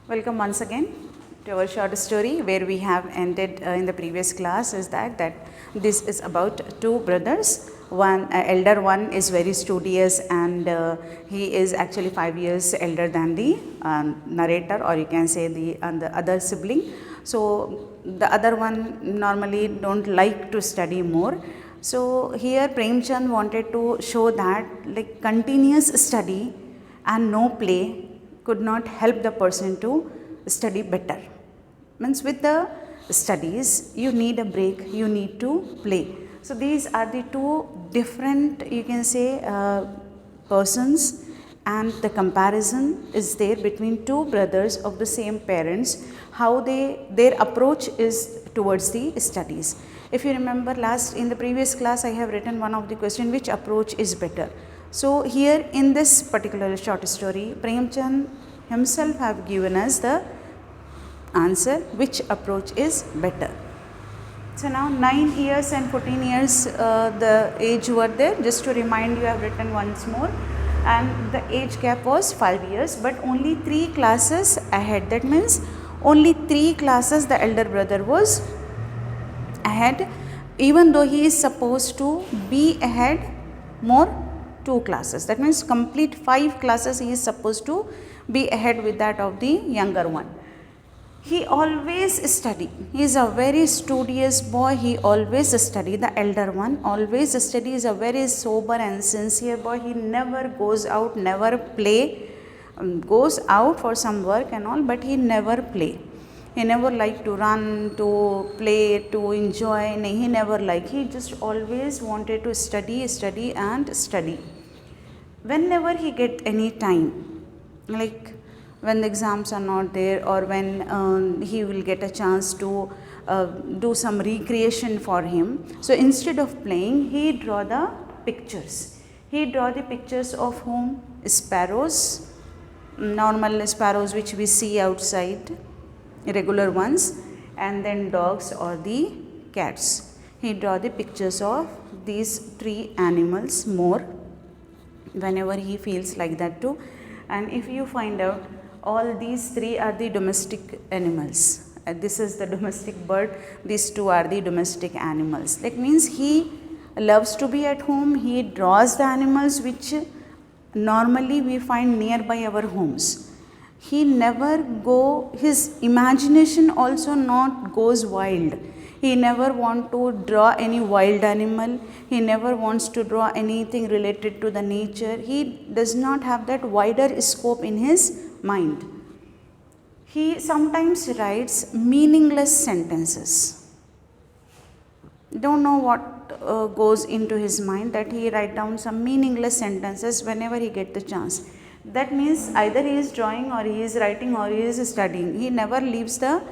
Welcome once again to our short story where we have ended in the previous class is that this is about two brothers. One elder one is very studious and he is actually 5 years elder than the narrator, or you can say the other sibling. So the other one normally don't like to study more. So here Premchand wanted to show that like continuous study and no play could not help the person to study better. Means with the studies you need a break, you need to play. So these are the two different, you can say, persons, and the comparison is there between two brothers of the same parents, how their approach is towards the studies. If you remember in the previous class I have written one of the question, which approach is better. So here in this particular short story, Premchand himself have given us the answer which approach is better. So now 9 years and 14 years the age were there. Just to remind you, I have written once more, and the age gap was 5 years, but only 3 classes ahead. That means only 3 classes the elder brother was ahead, even though he is supposed to be ahead more 2 classes. That means complete 5 classes he is supposed to be ahead with that of the younger one. He always study. He is a very studious boy. He always study. The elder one always study. Is a very sober and sincere boy. He never goes out, never play. Goes out for some work and all, but he never play. He never like to run, to play, to enjoy. No, he never like. He just always wanted to study and study. Whenever he get any time, like when the exams are not there, or when he will get a chance to do some recreation for him. So instead of playing, he draw the pictures. He draw the pictures of whom? Sparrows, normal sparrows which we see outside, regular ones, and then dogs or the cats. He draw the pictures of these 3 animals more whenever he feels like that too. And if you find out, all these 3 are the domestic animals. This is the domestic bird, these 2 are the domestic animals. That means he loves to be at home. He draws the animals which normally we find nearby our homes. He never his imagination also not goes wild. He never want to draw any wild animal. He never wants to draw anything related to the nature. He does not have that wider scope in his mind. He sometimes writes meaningless sentences. Don't know what goes into his mind, that he write down some meaningless sentences whenever he get the chance. That means either he is drawing, or he is writing, or he is studying. He never leaves the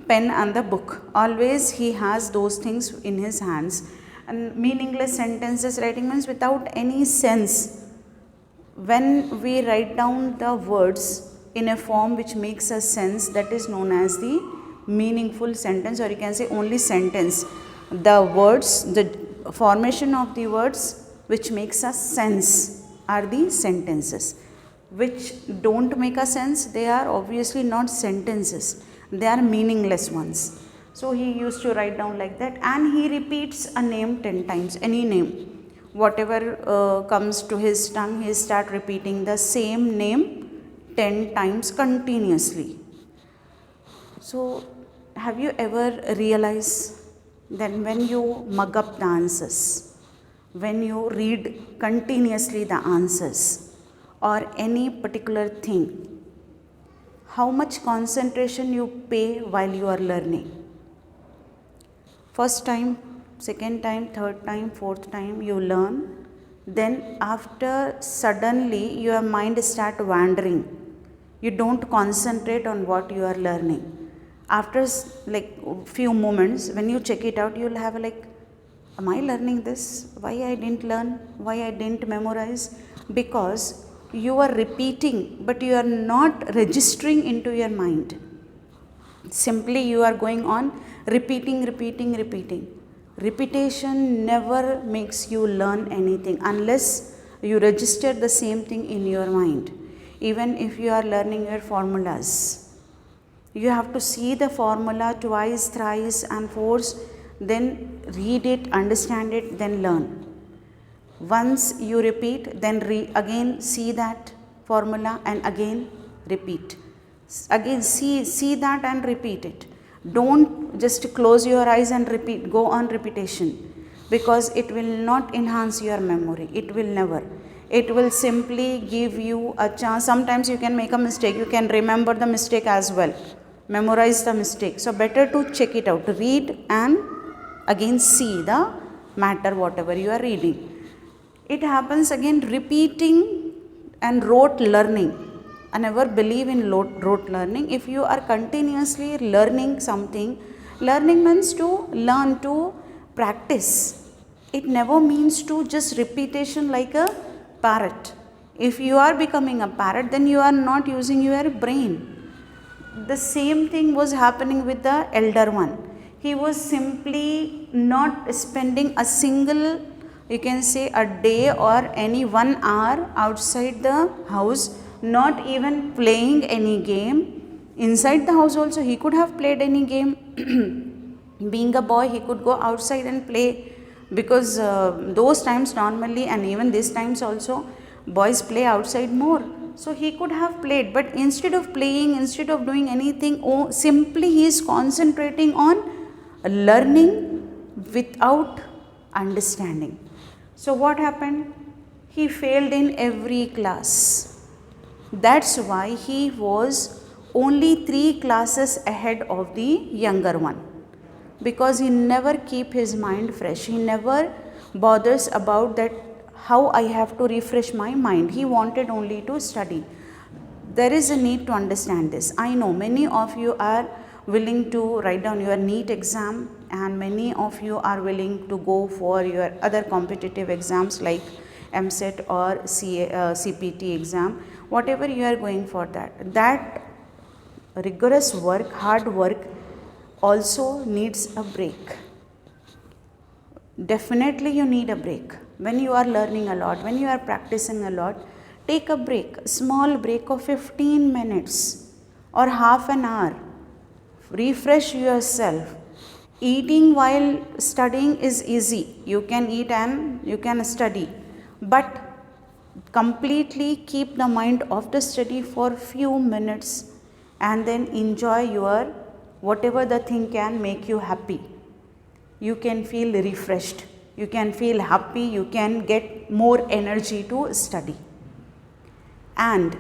pen and the book. Always he has those things in his hands. And meaningless sentences writing means without any sense. When we write down the words in a form which makes a sense, that is known as the meaningful sentence, or you can say only sentence. The words, the formation of the words which makes a sense are the sentences. Which don't make a sense, they are obviously not sentences. They are meaningless ones. So he used to write down like that, and he repeats a name 10 times, any name. Whatever comes to his tongue, he start repeating the same name 10 times continuously. So have you ever realized that when you mug up the answers, when you read continuously the answers, or any particular thing, how much concentration you pay while you are learning? First time, second time, third time, fourth time you learn, then after suddenly your mind start wandering. You don't concentrate on what you are learning. After like few moments, when you check it out, you will have like, am I learning this? Why I didn't learn? Why I didn't memorize? Because you are repeating, but you are not registering into your mind. Simply you are going on repeating. Repetition never makes you learn anything unless you register the same thing in your mind. Even if you are learning your formulas, You have to see the formula twice, thrice and fourth, then read it, understand it, then learn. Once you repeat, then again see that formula and again repeat. Again see that and repeat it. Don't just close your eyes and repeat, go on repetition, because it will not enhance your memory. It will never. It will simply give you a chance. Sometimes you can make a mistake. You can remember the mistake as well. Memorize the mistake. So better to check it out. Read and again see the matter whatever you are reading. It happens again repeating and rote learning. I never believe in rote learning. If you are continuously learning something, learning means to learn, to practice. It never means to just repetition like a parrot. If you are becoming a parrot, then you are not using your brain. The same thing was happening with the elder one. He was simply not spending a single, you can say, a day or any 1 hour outside the house, not even playing any game. Inside the house also he could have played any game. Being a boy, he could go outside and play, because those times normally, and even these times also, boys play outside more. So he could have played, but instead of playing, instead of doing anything, simply he is concentrating on learning without understanding. So what happened? He failed in every class. That's why he was only 3 classes ahead of the younger one, because he never keep his mind fresh. He never bothers about that how I have to refresh my mind. He wanted only to study. There is a need to understand this. I know many of you are willing to write down your NEET exam, and many of you are willing to go for your other competitive exams like MSET or CPT exam. Whatever you are going for, that rigorous work, hard work also needs a break. Definitely you need a break. When you are learning a lot, when you are practicing a lot, take a break, a small break of 15 minutes or half an hour. Refresh yourself. Eating while studying is easy. You can eat and you can study, but completely keep the mind off the study for few minutes and then enjoy your whatever the thing can make you happy. You can feel refreshed, you can feel happy, you can get more energy to study. And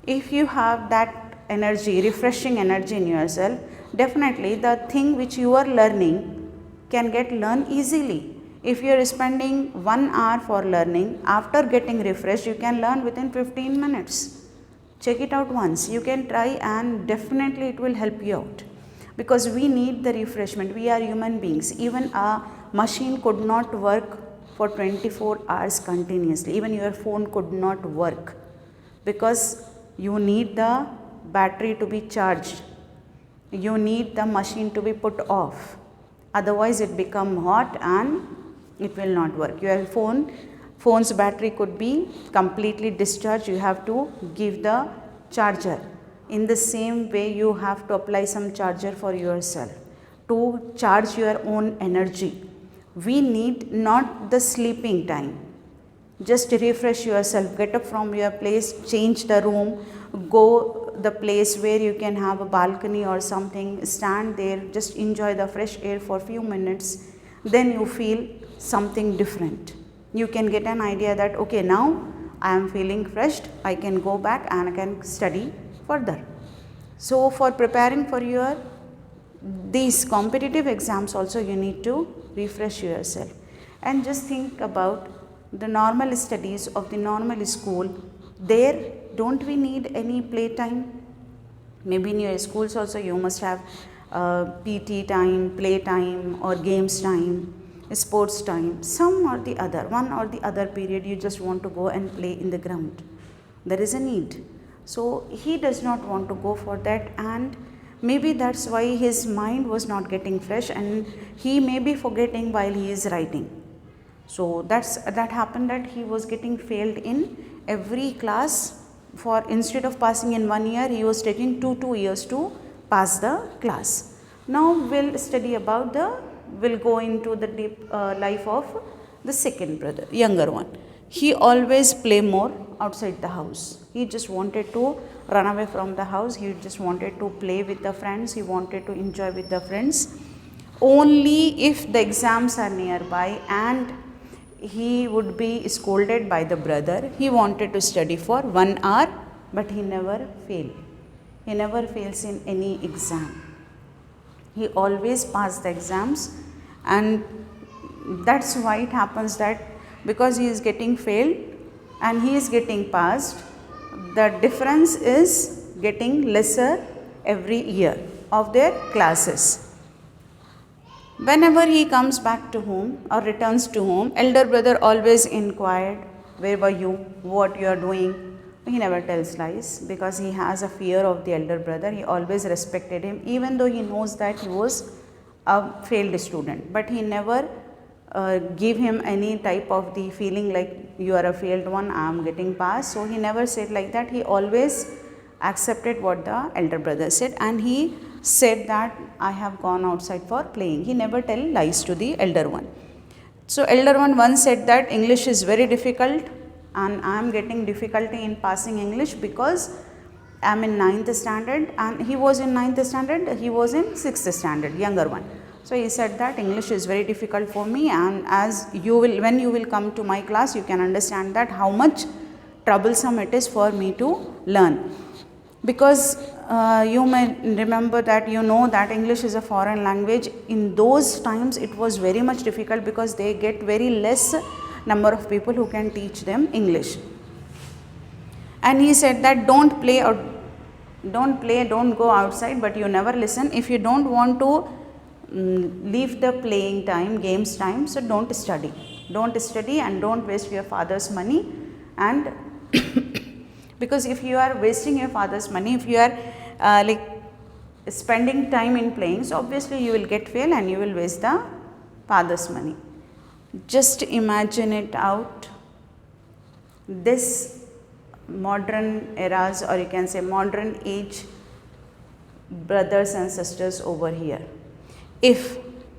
if you have that energy, refreshing energy in yourself, definitely the thing which you are learning can get learned easily. If you are spending 1 hour for learning, after getting refreshed, you can learn within 15 minutes. Check it out once. You can try and definitely it will help you out. Because we need the refreshment. We are human beings. Even a machine could not work for 24 hours continuously. Even your phone could not work. Because you need the battery to be charged. You need the machine to be put off. Otherwise it become hot and it will not work. Your phone's battery could be completely discharged. You have to give the charger. In the same way, you have to apply some charger for yourself to charge your own energy. We need not the sleeping time. Just refresh yourself. Get up from your place, change the room, go the place where you can have a balcony or something, stand there, just enjoy the fresh air for few minutes. Then you feel something different. You can get an idea that okay, now I am feeling fresh, I can go back and I can study further. So for preparing for these competitive exams also, you need to refresh yourself. And just think about the normal studies of the normal school. There don't we need any playtime? Maybe in your schools also you must have PT time, play time or games time, sports time, some or the other, one or the other period you just want to go and play in the ground. There is a need. So he does not want to go for that, and maybe that's why his mind was not getting fresh and he may be forgetting while he is writing. So that happened, that he was getting failed in every class. For instead of passing in 1 year, he was taking 2 years to pass the class. Now we'll study about we'll go into the deep life of the second brother, younger one. He always play more outside the house. He just wanted to run away from the house. He just wanted to play with the friends. He wanted to enjoy with the friends. Only if the exams are nearby and he would be scolded by the brother, he wanted to study for 1 hour, but he never failed. He never fails in any exam. He always passed the exams, and that's why it happens that because he is getting failed and he is getting passed, the difference is getting lesser every year of their classes. Whenever he comes back to home or returns to home, elder brother always inquired, where were you, what you are doing. He never tells lies because he has a fear of the elder brother. He always respected him, even though he knows that he was a failed student, but he never give him any type of the feeling like you are a failed one, I am getting passed. So he never said like that. He always accepted what the elder brother said, and he said that I have gone outside for playing. He never tell lies to the elder one. So elder one once said that English is very difficult and I am getting difficulty in passing English because I am in 9th standard, and he was in 9th standard, he was in 6th standard, younger one. So he said that English is very difficult for me, and as you will, when you will come to my class, you can understand that how much troublesome it is for me to learn. Because you may remember that you know that English is a foreign language. In those times it was very much difficult because they get very less number of people who can teach them English. And he said that don't play, don't go outside, but you never listen. If you don't want to leave the playing time, games time, so don't study and don't waste your father's money. And because if you are wasting your father's money, if you are like spending time in playing, so obviously you will get fail and you will waste the father's money. Just imagine it out, this modern eras, or you can say modern age brothers and sisters over here. If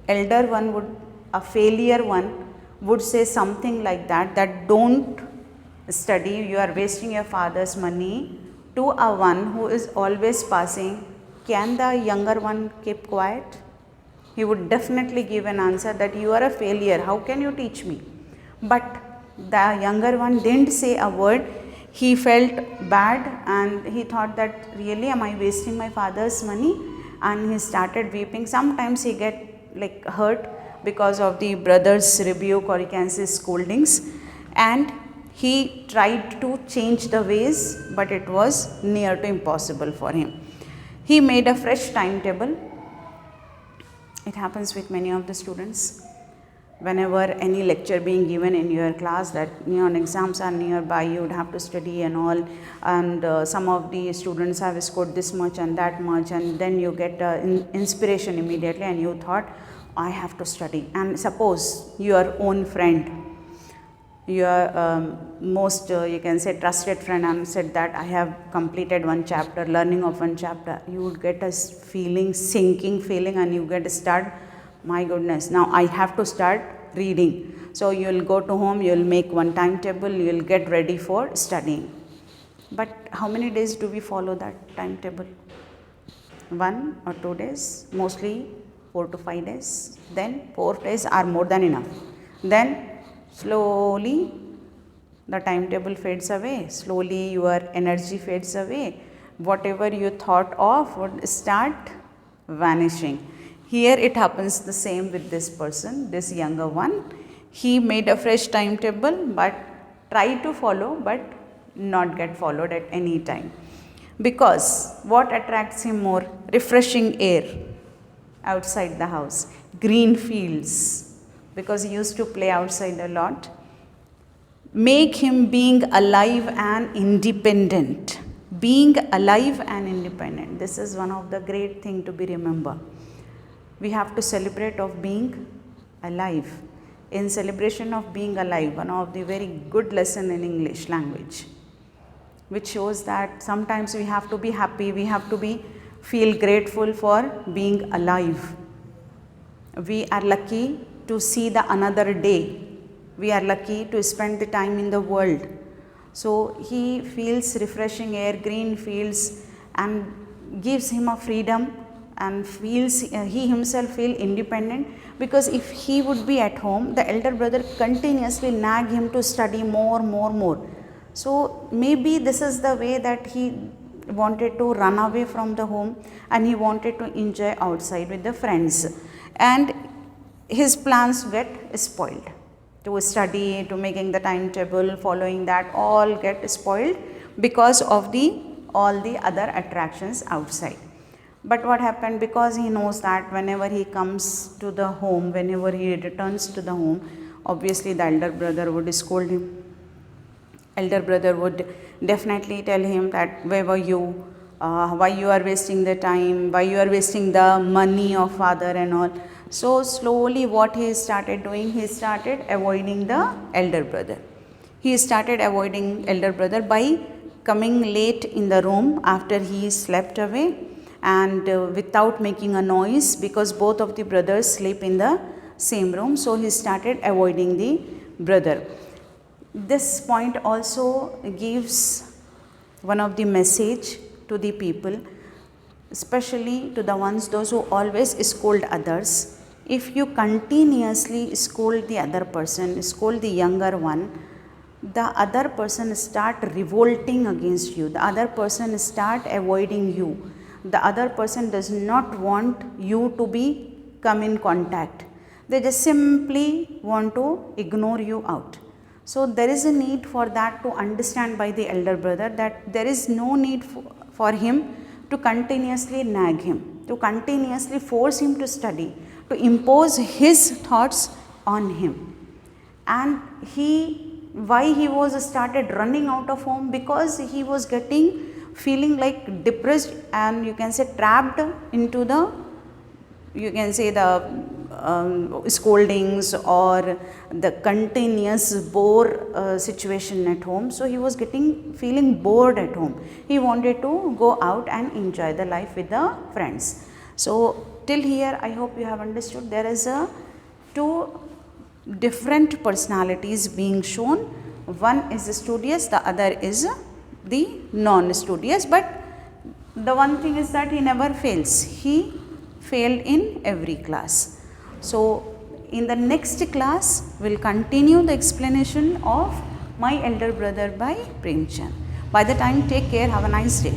elder one would, a failure one would say something like that, that don't study, you are wasting your father's money, to a one who is always passing, can the younger one keep quiet? He would definitely give an answer that you are a failure, how can you teach me? But the younger one didn't say a word. He felt bad and he thought that really am I wasting my father's money, and he started weeping. Sometimes he get like hurt because of the brother's rebuke, or you can say scoldings, and he tried to change the ways, but it was near to impossible for him. He made a fresh timetable. It happens with many of the students. Whenever any lecture being given in your class, that exams are nearby, you would have to study and all, and some of the students have scored this much and that much, and then you get inspiration immediately and you thought I have to study. And suppose your own friend, your most you can say trusted friend, and said that I have completed one chapter, learning of one chapter, you would get a feeling, sinking feeling, and you get start, my goodness, now I have to start reading. So you will go to home, you will make one timetable, you will get ready for studying. But how many days do we follow that timetable? 1 or 2 days, mostly 4 to 5 days. Then 4 days are more than enough. Then slowly the timetable fades away, slowly your energy fades away. Whatever you thought of would start vanishing. Here it happens the same with this person, this younger one. He made a fresh timetable, but tried to follow, but not get followed at any time. Because what attracts him more? Refreshing air outside the house, green fields, because he used to play outside a lot, make him being alive and independent. Being alive and independent. This is one of the great thing to be remembered. We have to celebrate of being alive. In celebration of being alive, one of the very good lesson in English language, which shows that sometimes we have to be happy, we have to be feel grateful for being alive. We are lucky to see the another day. We are lucky to spend the time in the world. So he feels refreshing air, green fields, and gives him a freedom, and feels he himself feel independent, because if he would be at home, the elder brother continuously nag him to study more. So maybe this is the way that he wanted to run away from the home, and he wanted to enjoy outside with the friends, and his plans get spoiled. To study, to making the timetable, following that, all get spoiled because of all the other attractions outside. But what happened, because he knows that whenever he comes to the home, whenever he returns to the home, obviously the elder brother would scold him. Elder brother would definitely tell him that where were you, why you are wasting the time, why you are wasting the money of father and all. So slowly what he started doing, he started avoiding the elder brother. He started avoiding elder brother by coming late in the room after he slept away, and without making a noise, because both of the brothers sleep in the same room. So he started avoiding the brother. This point also gives one of the message to the people, especially to the ones, those who always scold others. If you continuously scold the other person, scold the younger one, the other person start revolting against you, the other person start avoiding you, the other person does not want you to be come in contact, they just simply want to ignore you out. So there is a need for that to understand by the elder brother, that there is no need for him to continuously nag him, to continuously force him to study, to impose his thoughts on him. And why he was started running out of home, because he was feeling like depressed, and you can say trapped into the, you can say the scoldings or the continuous bore situation at home. So he was feeling bored at home. He wanted to go out and enjoy the life with the friends. So till here I hope you have understood, there is two different personalities being shown. One is studious, the other is the non-studious, but the one thing is that he never fails. He failed in every class. So in the next class, we will continue the explanation of My Elder Brother by Premchand. By the time, take care, have a nice day.